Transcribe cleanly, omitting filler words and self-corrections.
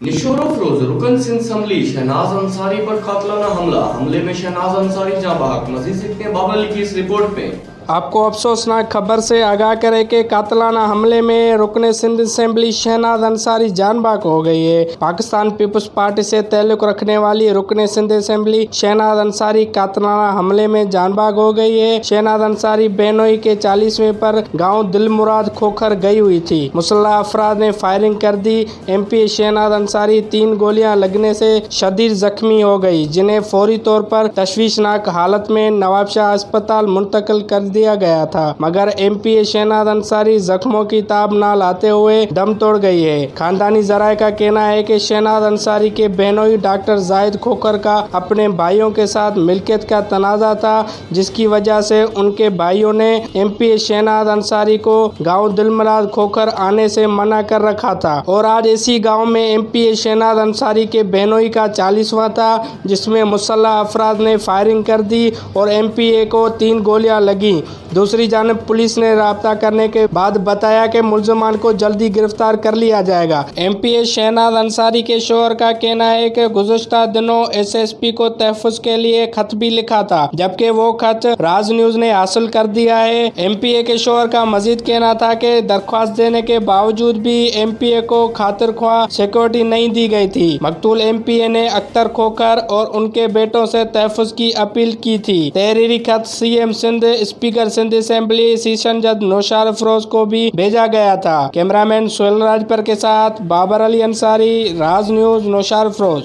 निशोर अफरोज रुकन सिंध असम्बली शहनाज अंसारी पर कातलाना हमले में शहनाज अंसारी जाँ बहक। मजीद सीखते हैं बाबर अली की इस रिपोर्ट में। आपको अफसोसनाक खबर से आगाह करें कि कातलाना हमले में रुकन सिंध असेंबली शहनाज अंसारी जान बाक हो गई है। पाकिस्तान पीपल्स पार्टी से ताल्लुक रखने वाली रुकन सिंध असेंबली शहनाज अंसारी कातलाना हमले में जान बाक हो गई है। शहनाज अंसारी बेनोई के 40वें पर गांव दिलमुराद खोखर गई हुई थी। मुसल्लह अफराद ने फायरिंग कर दी। MP शहनाज अंसारी 3 गोलियां लगने से शदीद जख्मी हो गई, जिन्हें फौरी तौर पर तशवीशनाक हालत में नवाबशाह अस्पताल मुंतकिल कर दिया गया था, मगर MP शहनाज अंसारी जख्मों की ताब ना लाते हुए दम तोड़ गई है। खानदानी जराये का कहना है कि शहनाज अंसारी के बहनोई डॉक्टर जाहिद खोखर का अपने भाइयों के साथ मिल्कियत का तनाजा था, जिसकी वजह से उनके भाइयों ने MP शहनाज अंसारी को गाँव दिलमुराद खोखर आने से मना कर रखा था। और आज इसी गाँव में MP शहनाज अंसारी के बहनोई का 40वां था, जिसमें मुसल्लह अफराद ने फायरिंग कर दी और MPA को 3 गोलियां लगी। दूसरी जानिब पुलिस ने राब्ता करने के बाद बताया कि मुल्ज़िमान को जल्दी गिरफ्तार कर लिया जाएगा। MPA शहनाज अंसारी के शोहर का कहना है कि गुज़श्ता दिनों SSP को तहफ़्फ़ुज़ के लिए खत भी लिखा था, जबकि वो खत राज न्यूज़ ने हासिल कर दिया है। MPA के शोहर का मजीद कहना था कि दरख्वास्त देने के बावजूद भी MPA को खातिर ख्वाह सिक्योरिटी नहीं दी गई थी। मकतूल MPA ने अख्तर खोखर और उनके बेटों से तहफ़्फ़ुज़ की अपील की थी। तहरीरी खत CM Sindh, speaker Sindh assembly session जज नौशार अफरोज को भी भेजा गया था। कैमरामैन सोहेल राजपर के साथ बाबर अली अंसारी, राज न्यूज़, नौशार अफरोज।